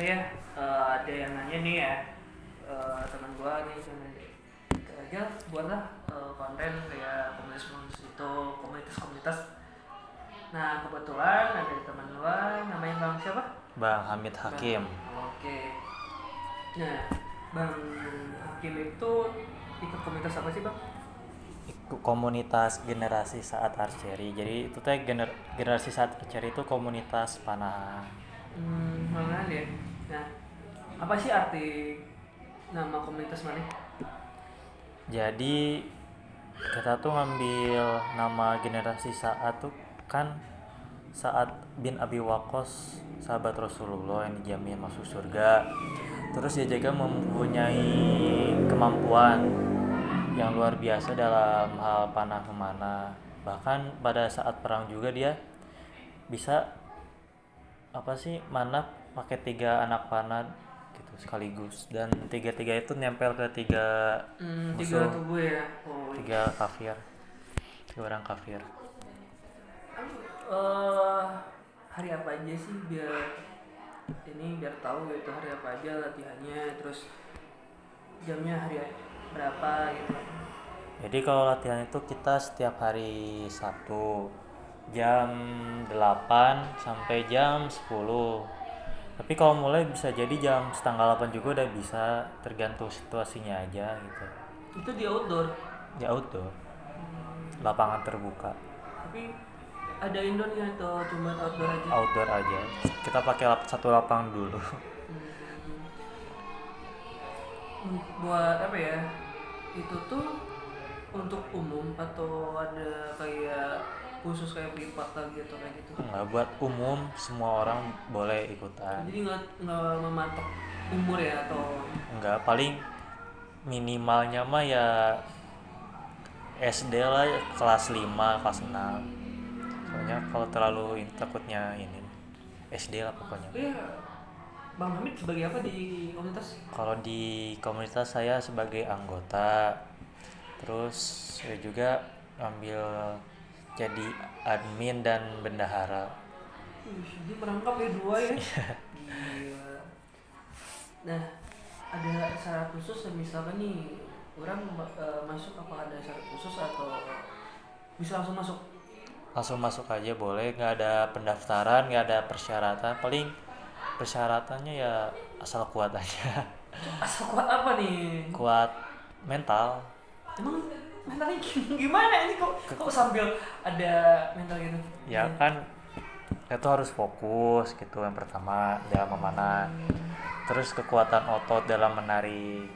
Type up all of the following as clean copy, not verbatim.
saya ada yang nanya nih ya, teman gua nih aja buatlah konten kayak komunitas itu, komunitas. Nah kebetulan ada teman gua namanya Bang siapa? Bang Hamid Hakim. Oke. Nah Bang Hakim itu ikut komunitas apa sih Bang? Komunitas generasi saat archery. Jadi itu teh generasi saat archery itu komunitas panahan. Mana ya? Nah apa sih arti nama komunitas mana? Jadi kita tuh ngambil nama generasi saat tuh kan saat bin Abi Waqqas, sahabat Rasulullah yang dijamin masuk surga. Terus dia juga mempunyai kemampuan yang luar biasa dalam hal panah memanah. Bahkan pada saat perang juga dia bisa manah pakai 3 anak panah gitu sekaligus, dan tiga itu nempel ke 3 musuh, tubuh ya. Oh. 3 kafir, 3 orang kafir. eh Hari apa aja sih biar tahu gitu hari apa aja latihannya, terus jamnya hari berapa gitu. Jadi kalau latihan itu kita setiap hari Sabtu jam 8 sampai jam 10. Tapi kalau mulai bisa jadi jam setengah 8 juga udah bisa, tergantung situasinya aja gitu. Itu di outdoor Di outdoor, lapangan terbuka. tapi ada indoornya atau cuma outdoor aja? Outdoor aja. Kita pakai satu lapangan dulu. Buat apa ya, itu tuh untuk umum atau ada kayak khusus kayak privat lagi atau kayak gitu? Nggak, buat umum, semua orang boleh ikutan. Jadi nggak mematok umur ya atau? Nggak, paling minimalnya mah ya SD lah, kelas 5, kelas 6. Soalnya kalau terlalu takutnya ini SD lah pokoknya. Iya, Bang Hamid sebagai apa di komunitas? Kalau di komunitas saya sebagai anggota, terus saya juga ambil jadi admin dan bendahara. Dia merangkap ya dua ya. Gila. Nah, ada syarat khusus misalkan nih orang masuk, apa ada syarat khusus atau bisa langsung masuk? Langsung masuk aja boleh, nggak ada pendaftaran, nggak ada persyaratan. Paling persyaratannya ya asal kuat aja. Asal kuat apa nih? Kuat mental. Emang mentalnya gimana ini, kok sambil ada mental gitu? Ya kan itu harus fokus gitu yang pertama dalam memanah. Terus kekuatan otot dalam menarik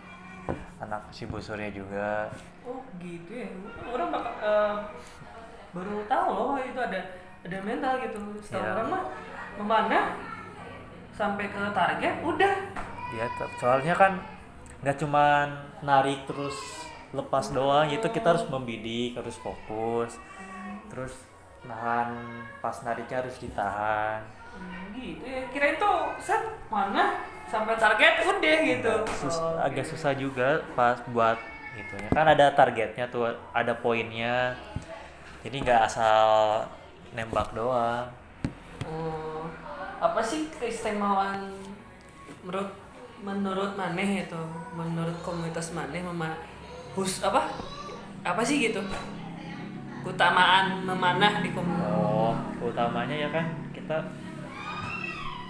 anak si busurnya juga. Oh gitu ya. Orang baru tahu loh itu ada mental gitu. Setahu Ya. orang mah memanah sampai ke target udah. Ya, soalnya kan nggak cuman narik terus lepas doang, itu kita harus membidik, harus fokus, terus nahan pas nariknya harus ditahan. Gitu ya, kirain tuh set mana sampai target udah gitu. Agak susah juga pas buat gitu ya, kan ada targetnya tuh, ada poinnya, jadi nggak asal nembak doang. Apa sih keistimewaan menurut menurut maneh itu, menurut komunitas maneh apa sih gitu keutamaan memanah di komunitas? Utamanya ya kan kita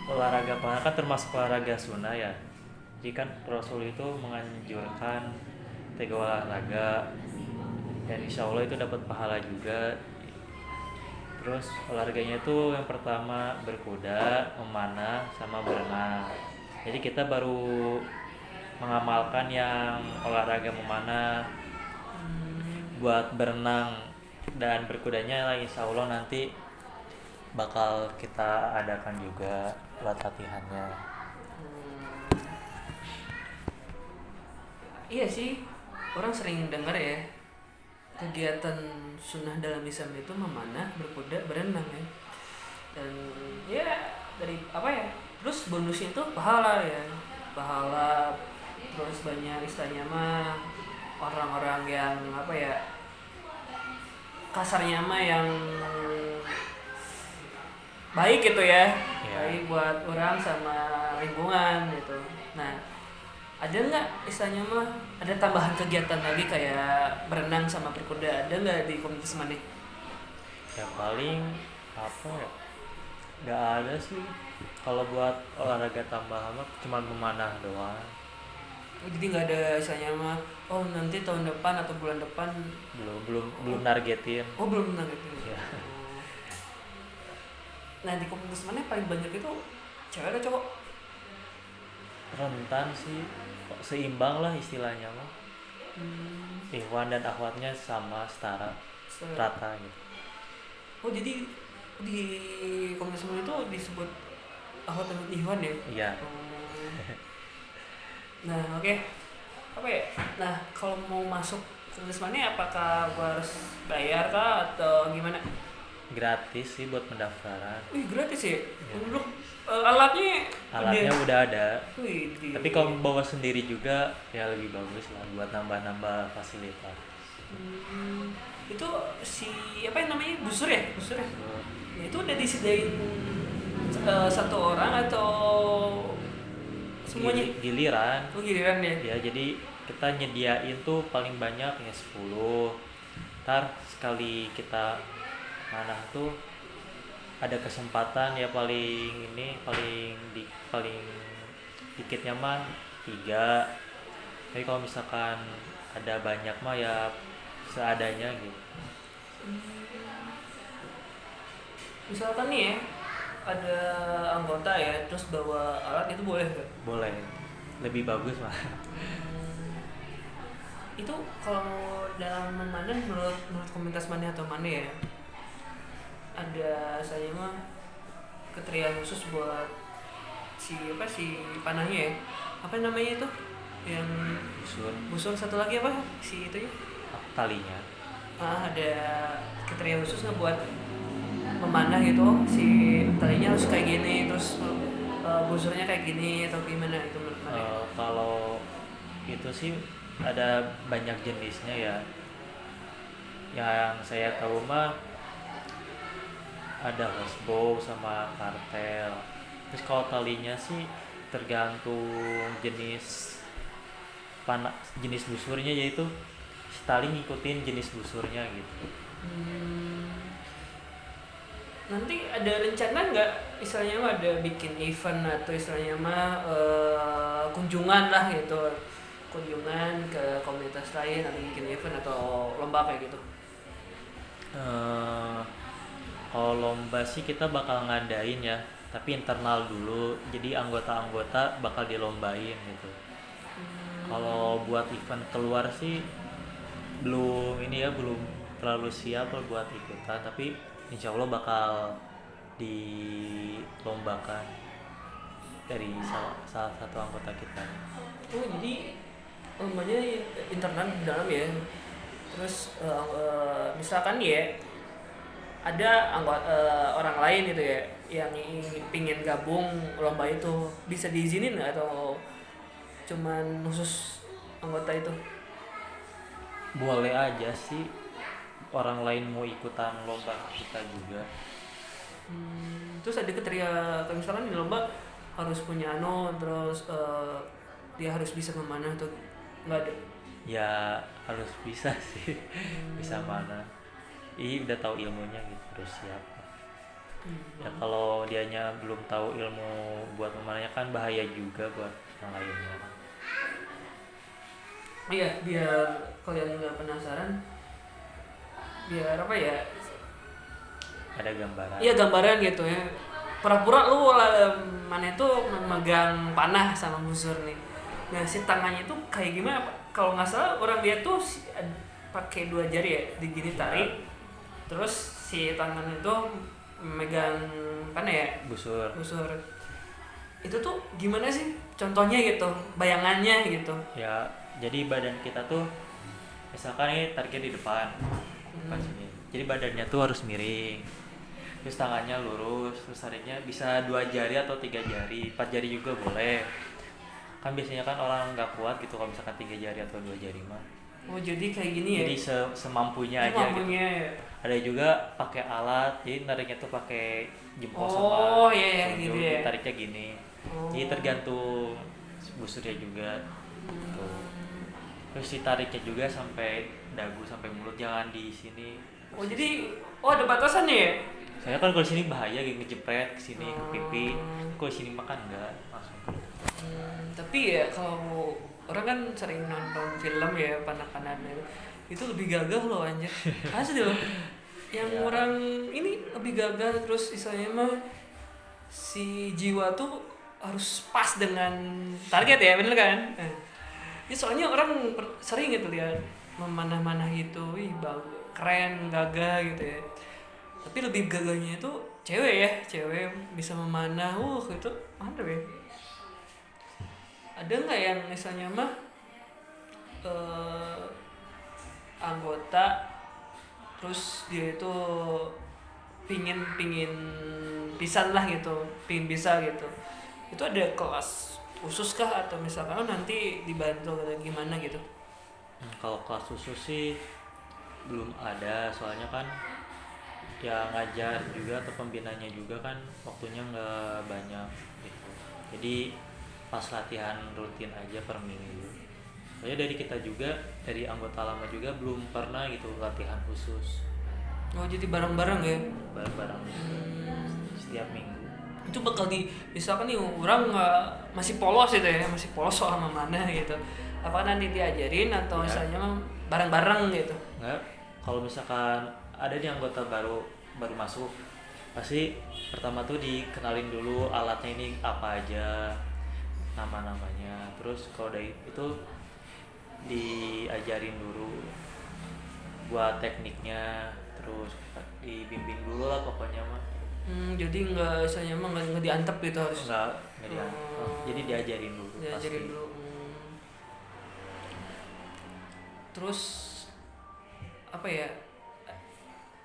olahraga panah kan termasuk olahraga sunnah ya. Jadi kan Rasul itu menganjurkan 3 olahraga, dan insya Allah itu dapat pahala juga. Terus olahraganya itu yang pertama berkuda, memanah, sama berenang. Jadi kita baru mengamalkan yang olahraga memanah. Buat berenang dan berkudanya lah insya Allah nanti bakal kita adakan juga buat latihannya. Iya sih, orang sering dengar ya kegiatan sunnah dalam Islam itu memanah, berkuda, berenang ya. Dan ya dari apa ya, terus bonusnya itu pahala ya, pahala, terus banyak istilahnya mah orang-orang yang apa ya, kasarnya mah yang baik gitu ya, baik buat orang sama lingkungan gitu. Nah, ada nggak istilahnya mah ada tambahan kegiatan lagi kayak berenang sama berkuda, ada nggak di komunitas mana? Ya paling apa ya, nggak ada sih kalau buat olahraga tambahan mah cuma memanah doang. Oh, jadi nggak ada istilahnya mah, oh nanti tahun depan atau bulan depan. Belum nargetin Oh, belum pernah gitu. ya. Oh. Nah, di komunitas mana yang paling banyak itu cewek atau cowok? Rentan sih, seimbang lah istilahnya mah, Hmm, ikhwan dan akhwatnya sama, setara, rata gitu. oh, jadi di komunitas mana itu disebut ahwat dan ihwan ya? Iya. Oh. Nah, oke. Apa ya? Nah, kalau mau masuk komunitas mana apakah gua harus bayar kah atau gimana? Gratis sih buat pendaftaran. Wih, gratis ya? Ya. Untuk alatnya Alatnya udah ada, Wih, tapi kalau bawa sendiri juga ya lebih bagus lah buat nambah-nambah fasilitas. Hmm, itu si apa yang namanya busur ya? Busur ya? So, Nah, itu udah disediain satu orang atau semuanya? giliran Oh, giliran ya? ya, jadi kita nyediain tuh paling banyak ya 10. Ntar sekali kita manah tuh ada kesempatan ya, paling dikitnya mah 3. Tapi kalau misalkan ada banyak mah ya seadanya gitu. Misalkan nih ya, ada anggota ya, terus bawa alat itu boleh nggak? Boleh, lebih bagus mah. Itu kalau dalam memandang menurut komunitas mana atau mana ya, ada saya mah kriteria khusus buat si panahnya ya, apa namanya itu yang busur, satu lagi apa si itu ya, Talinya ada kriteria khusus nggak buat memanah gitu, si talinya harus kayak gini, terus busurnya kayak gini atau gimana itu menurut mana? kalau itu sih ada banyak jenisnya ya. Yang saya tahu mah ada hosbow sama kartel. Terus kalau talinya sih tergantung jenis busurnya, yaitu si tali ngikutin jenis busurnya gitu. Hmm, nanti ada rencana nggak istilahnya mah ada bikin event atau istilahnya mah kunjungan lah gitu, kunjungan ke komunitas lain atau bikin event atau lomba kayak gitu? Eh, Kalau lomba sih kita bakal ngadain ya, tapi internal dulu. Jadi anggota-anggota bakal dilombain gitu. Kalau buat event keluar sih belum terlalu siap lah buat ikutan, tapi insya Allah bakal dilombakan dari salah satu anggota kita. Oh, jadi lombanya internal di dalam ya, terus misalkan ya ada anggota orang lain gitu ya yang pingin gabung lomba itu, bisa diizinin nggak atau cuman khusus anggota itu? Boleh aja sih orang lain mau ikutan lomba kita juga. Terus ada kriteria kalau misalkan di lomba harus punya terus dia harus bisa memanah atau nggak ada? Ya harus bisa sih, bisa mana. Udah tahu ilmunya gitu, terus siap. Ya kalau dianya belum tahu ilmu buat memanahnya kan bahaya juga buat yang lainnya. Iya, biar kalian nggak penasaran, biar apa ya? Ada gambaran. Iya, gambaran gitu ya. Pura-pura lu mana itu memegang panah sama busur nih. Nah, si tangannya itu kayak gimana, Pak? Kalau nggak salah orang dia tuh pakai 2 jari ya, digini tarik. Terus si tangan itu memegang panah ya, Busur. busur. Itu tuh gimana sih? Contohnya gitu, bayangannya gitu. Ya, jadi badan kita tuh misalkan ini tariknya di depan sini. Jadi badannya tuh harus miring. Terus tangannya lurus, terus tariknya bisa 2 jari atau 3 jari, 4 jari juga boleh. Kan biasanya kan orang nggak kuat gitu kalau misalkan 3 jari atau 2 jari mah. Oh, jadi kayak gini ya? Jadi semampunya aja Mampunya gitu. ya? Ada juga pakai alat, jadi nariknya tuh pakai jempol Oh, sama iya, telunjuk, gitu ya. tariknya gini. Oh. Jadi tergantung busurnya juga gitu. Terus ditariknya juga sampai dagu sampai mulut, jangan di sini. Oh jadi, oh ada batasannya ya? Saya kan kalau di sini bahaya gitu, ngejepret ke sini ke pipi. Hmm. Kalau di sini makan enggak langsung. Tapi ya kalau orang kan sering nonton film ya panak-panak itu lebih gagah loh anjir. Asli loh. Yang Ya. orang ini lebih gagah terus istilahnya mah si jiwa tuh harus pas dengan target ya bener kan? Ya soalnya orang sering gitu lihat memanah-manah gitu, wih bagus, keren, gagah gitu ya. Tapi lebih gagahnya itu cewek ya, cewek bisa memanah, itu mantap ya. Ada nggak yang misalnya mah eh, anggota terus dia itu pingin pingin pisan lah gitu, pingin bisa gitu, itu ada kelas khusus kah atau misalkan nanti dibantu atau gimana gitu? Kalau kelas khusus sih belum ada, soalnya kan ya ngajar juga atau pembinanya juga kan waktunya nggak banyak gitu. Jadi pas latihan rutin aja per minggu. Soalnya dari kita juga, dari anggota lama juga belum pernah gitu latihan khusus Oh jadi bareng-bareng ya? bareng-bareng setiap minggu. Itu bakal misalkan nih orang masih polos itu ya, masih polos soal mana gitu, apa nanti diajarin atau Ya. misalnya mah bareng-bareng gitu? Nggak, kalau misalkan ada nih anggota baru baru masuk, pasti pertama tuh dikenalin dulu alatnya ini apa aja, nama-namanya. Terus kalau dari itu diajarin dulu buat tekniknya, terus dibimbing dulu lah pokoknya mah. Jadi nggak misalnya mah nggak diantep gitu harus. Nggak dia, jadi diajarin dulu Diajarin pasti. dulu. Terus apa ya,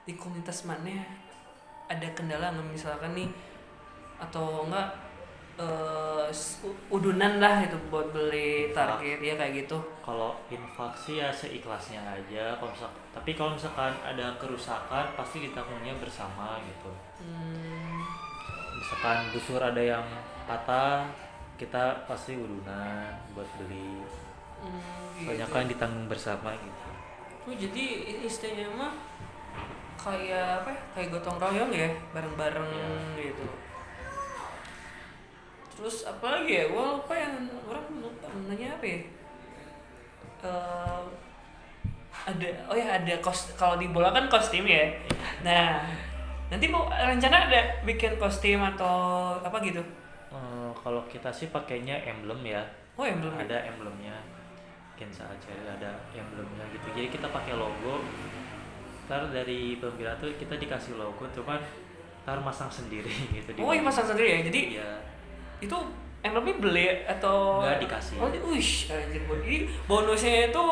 di komunitas mana ada kendala nggak misalkan nih atau enggak udunan lah itu buat beli target ya kayak gitu? Kalau infak sih ya seikhlasnya aja. Tapi kalau misalkan ada kerusakan pasti ditanggungnya bersama gitu. Misalkan busur ada yang patah, kita pasti udunan buat beli. Soalnya Gitu. kan ditanggung bersama gitu. Oh jadi istilahnya mah kayak apa ya? Kayak gotong royong ya, bareng-bareng gitu. Terus apa lagi ya? Gua lupa yang orang lupa nanya apa ya? Eh, ada kalau di bola kan kostum ya. Nah, nanti mau rencana ada bikin kostum atau apa gitu? Kalau kita sih pakainya emblem ya. Oh yang belum. Ada emblemnya. Mungkin saat cari ada emblemnya gitu. Jadi kita pakai logo. Ntar dari pembina tuh kita dikasih logo, cuman ntar masang sendiri gitu. Oh iya masang sendiri ya. Jadi Iya. itu emblemnya beli atau Nggak, dikasih. Oh, anjir, jadi bonusnya itu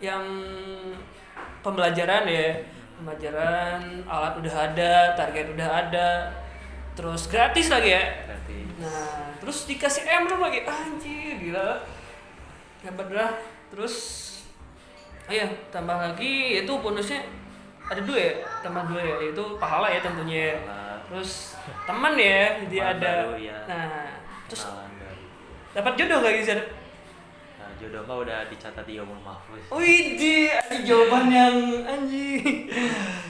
yang pembelajaran ya. Pembelajaran, alat udah ada, target udah ada. Terus gratis lagi ya. Gratis. Nah, terus dikasih emblem lagi. Anjir, gila. Hebat lah. Terus iya, tambah lagi itu bonusnya ada dua ya, tambah dua ya, itu pahala ya tentunya. Pahala. Terus teman ya, jadi Teman ada. baru, ya. Nah, terus Kenalan baru. dapat jodoh gak Gizar? Nah, jodoh mah udah dicatat di Yaumul Mahfuz. Wih, ada jawaban yang anjing.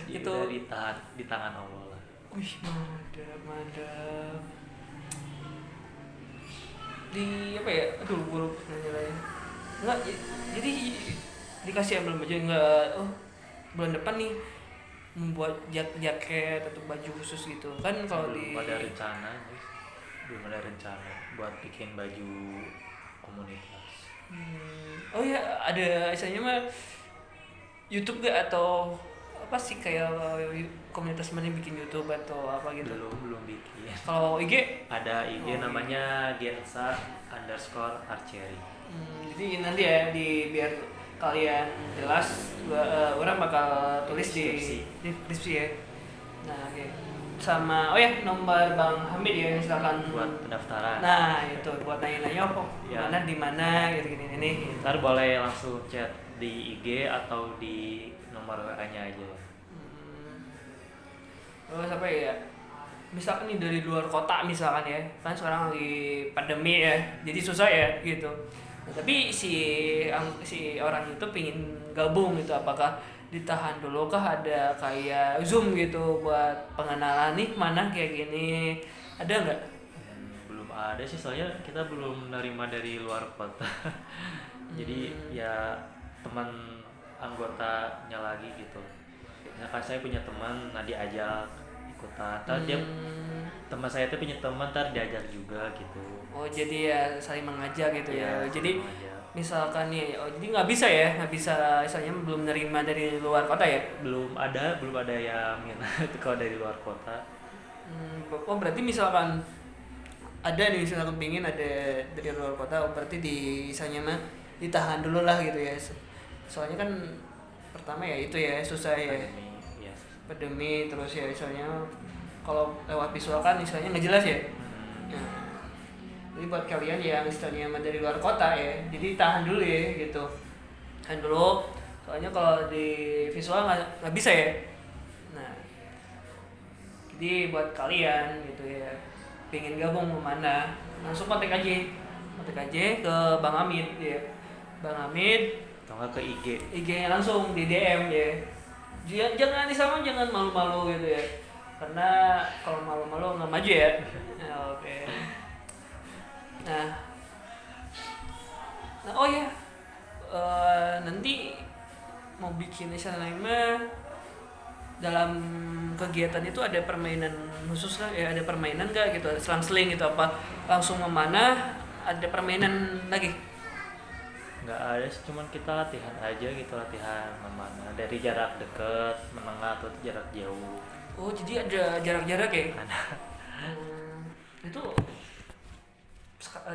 Jadi Itu. udah di tangan Allah lah. Wih, mantap. Di apa ya? Aduh, gue lupa nanya lagi. Enggak, jadi dikasih emblem aja enggak. Oh, bulan depan nih membuat jaket atau baju khusus gitu kan kalau di Belum ada rencana, guys. Belum ada rencana buat bikin baju komunitas. Oh ya ada istilahnya mah YouTube gak atau apa sih kayak komunitas mana bikin YouTube atau apa gitu? Belum bikin. Kalau IG? Ada IG Oh, namanya Gensa_archery. Jadi nanti ya biar kalian jelas, orang bakal tulis di deskripsi ya. Nah, oke. Sama oh ya nomor Bang Hamid ya misalkan Buat pendaftaran. Nah, itu buat nanya-nanya kok Ya. mana di mana gitu ini. Ntar boleh langsung chat di IG atau di nomor WA-nya aja. Terus apa ya? misalkan nih dari luar kota misalkan ya, kan sekarang lagi pandemi ya, jadi susah ya gitu. Nah, tapi si orang itu pingin gabung gitu, apakah ditahan dulu kah, ada kayak Zoom gitu buat pengenalan nih mana kayak gini, ada nggak? Belum ada sih, soalnya kita belum menerima dari luar kota. Jadi Hmm, ya teman anggotanya lagi gitu. Ya kan saya punya teman, nah diajak ikutan. Ntar dia hmm, teman saya tuh punya teman, ntar diajak juga gitu. oh jadi ya saling mengajak gitu ya. Iya, Jadi saling mengajak. misalkan nih, oh jadi nggak bisa ya, nggak bisa, misalnya belum menerima dari luar kota ya. Belum ada yang minat kalau dari luar kota. Oh berarti misalkan ada nih, misalkan pingin ada dari luar kota, oh berarti misalnya mah ditahan dulu lah gitu ya. Soalnya kan pertama ya itu ya susah ya, Pandemi ya. pandemi, terus ya misalnya kalau lewat visual kan misalnya nggak jelas ya. Hmm. Nah, jadi buat kalian yang istilahnya emang dari luar kota ya, jadi tahan dulu ya gitu, tahan dulu. Soalnya kalau di visual nggak bisa ya. Nah, jadi buat kalian gitu ya, pengen gabung kemana, langsung kontak aja ke Bang Amit ya. Bang Amit, Atau nggak ke IG. IG-nya langsung di DM ya. Jangan disama, jangan malu-malu gitu ya. Karena kalau malu-malu nggak maju ya. Ya, oke. Nah, oh ya, nanti mau bikin mah dalam kegiatan itu ada permainan khusus lah ya, ada permainan nggak gitu, selang-seling gitu, apa langsung memanah, ada permainan lagi? Nggak ada sih, cuman kita latihan aja gitu, latihan mana dari jarak dekat, menengah atau jarak jauh. Oh jadi ada jarak-jarak ya. Ada. Itu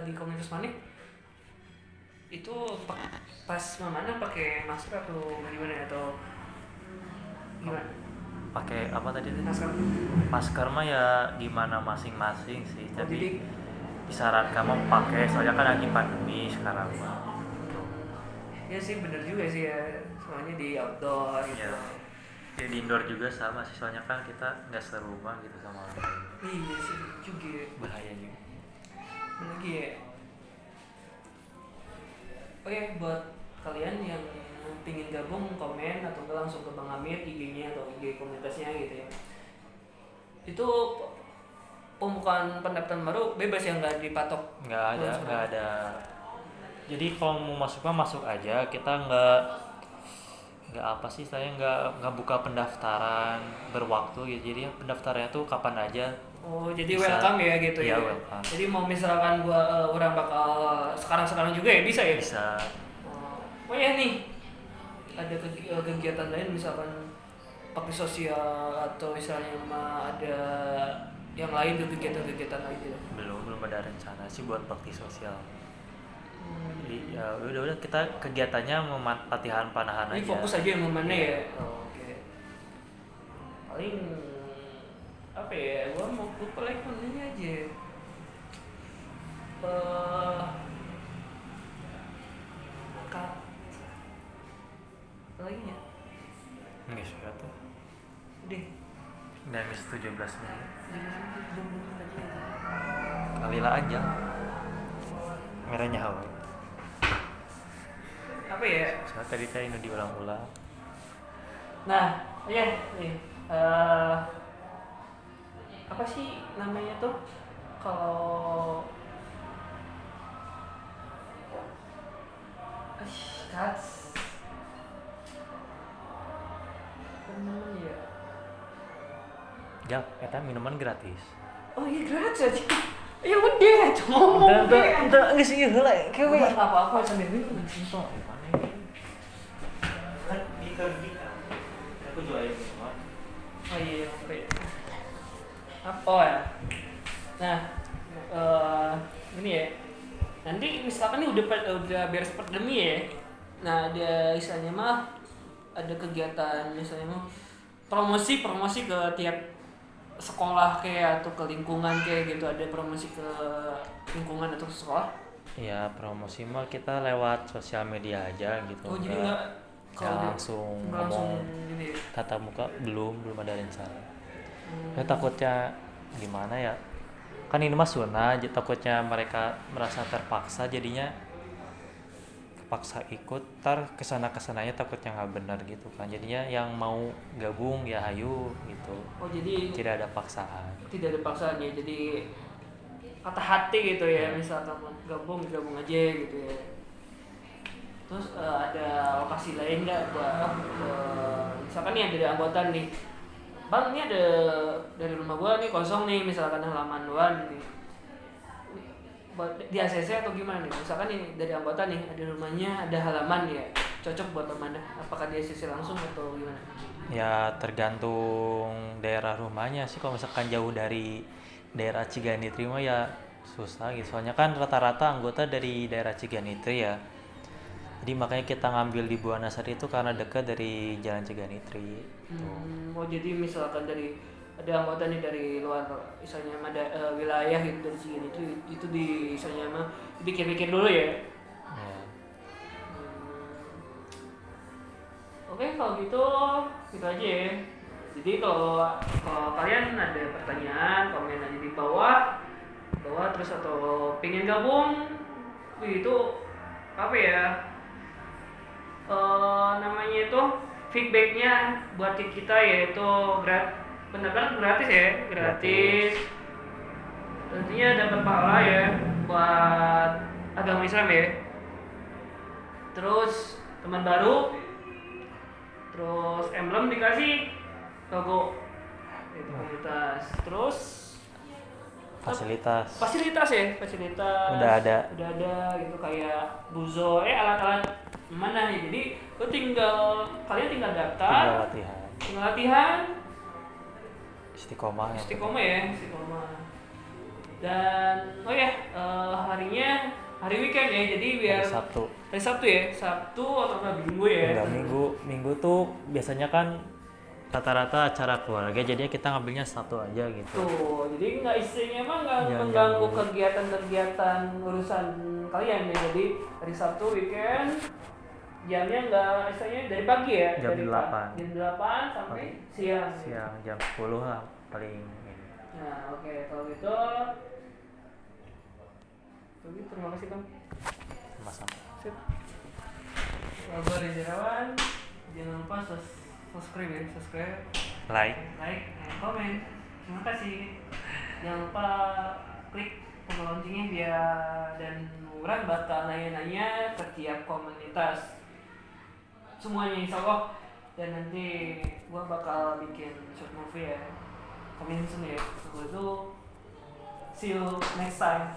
di komunitas mana itu pas mana pakai masker atau gimana ya, atau gimana Pakai apa tadi tuh? masker? Masker mah ya gimana masing-masing sih. Oh jadi Jadi disarankan mau pakai, soalnya kan lagi pandemi sekarang mah. ya sih bener juga sih ya, soalnya di outdoor gitu. Ya. Ya di indoor juga sama sih, soalnya kan kita nggak serumah gitu sama orang lain. Iya sih juga ya. Bahaya juga. Lagi ya. Oke, buat kalian yang pingin gabung, komen atau enggak langsung ke Bang Amir IG-nya atau IG komunitasnya gitu ya. Itu pembukaan pendaftaran baru bebas ya, nggak dipatok. Nggak ada. Jadi kalau mau masuk mah masuk aja, kita nggak apa sih, saya nggak buka pendaftaran berwaktu gitu. Jadi ya pendaftarannya tuh kapan aja. Oh, jadi Bisa. welcome ya gitu Iya, ya. welcome. Jadi mau misalkan orang bakal sekarang juga ya bisa ya. Bisa. Oh ya nih, ada kegiatan lain misalkan pakai sosial atau misalnya mah ada yang lain tuh, kegiatan-kegiatan lain gitu. Belum ada rencana sih buat bakti sosial. Jadi ya udah kita kegiatannya latihan panahan Ini aja. fokus aja yang mana Iya. ya. Oh, oke. Paling apa ya? Gua mau lupa lagi ini aja. Eh kak apa lagi ya? Nggak suka tuh. Udah. Dan 17 menit. Jangan aja. Kalila aja. Merahnya hawa. Apa ya? Soalnya tadi saya ini diulang-ulang. Nah, iya nih. Apa sih namanya tuh kalau kas temen ya? Ya, kata minuman gratis. Oh iya gratis aja. Ya udah, ngomong deh. Enggak sih heula kewe. Bukan apa-apa sambil minum. Itu gimana ini? Kan di aku jualin minuman. Oh iya, oke. Apa ya? Nah, ini ya. Nanti misalkan nih udah beres pandemi ya. Nah, ada misalnya mah ada kegiatan misalnya mah promosi ke tiap sekolah kayak atau ke lingkungan kayak gitu, ada promosi ke lingkungan atau ke sekolah. Ya promosi mah kita lewat sosial media aja gitu. Oh jadi nggak kalau langsung nggak langsung ngomong gini ya? tatap muka, belum ada rencana. Ya takutnya gimana ya, kan ini mah Suna, takutnya mereka merasa terpaksa jadinya paksa ikut, tar kesana kesananya takutnya nggak benar gitu kan, jadinya yang mau gabung ya hayu gitu, Oh jadi tidak ada paksaan. tidak ada paksaan ya, jadi kata hati gitu ya, misalkan mau gabung gabung aja gitu ya. Terus ada lokasi lain nggak buat misalkan nih dari anggota nih, bang ini ada dari rumah gua nih kosong nih, misalkan halaman luar nih, buat di ACC atau gimana nih, misalkan nih dari anggota nih ada rumahnya ada halaman ya, cocok buat pemandah, apakah di ACC langsung atau gimana? Ya tergantung daerah rumahnya sih, kalau misalkan jauh dari daerah Ciganitri mah ya susah gitu, soalnya kan rata-rata anggota dari daerah Ciganitri ya, jadi makanya kita ngambil di Buanasari itu karena dekat dari Jalan Ciganitri tuh. Oh jadi misalkan dari ada anggota nih dari luar misalnya wilayah gitu dari sini itu di misalnya mah dipikir-pikir dulu ya. Ya. Oke kalau gitu gitu aja ya. Jadi kalau kalian ada pertanyaan komen aja di bawah terus atau pengen gabung itu apa ya, namanya itu feedbacknya buat kita yaitu benar-benar gratis ya, gratis. Tentunya dapat pahala ya buat agama Islam ya. Terus teman baru, terus emblem dikasih logo itu komunitas, terus fasilitas ya, fasilitas udah ada gitu kayak buzo alat-alat mana nih, jadi kalian tinggal daftar, tinggal latihan istiqomah ya, dan harinya hari weekend ya, jadi biar hari Sabtu ya, Sabtu atau Minggu ya. Enggak, minggu tuh biasanya kan rata-rata acara keluarga, jadinya kita ngambilnya Sabtu aja gitu. Tuh, jadi nggak istilahnya mah nggak mengganggu kegiatan urusan kalian ya. Jadi hari Sabtu weekend jamnya nggak istilahnya dari pagi ya, jam dari 8 jam 8 sampai siang jam 10 lah paling ini. Nah oke, kalau gitu terima kasih bang. Sama-sama. Sip. Kalau Reza Irawan, jangan lupa subscribe ya, like and comment. Terima kasih. Jangan lupa klik tombol loncengnya biar dan orang bakal nanya-nanya ke tiap komunitas semuanya insya Allah, dan nanti gua bakal bikin short movie ya, coming soon ya. So itu see you next time.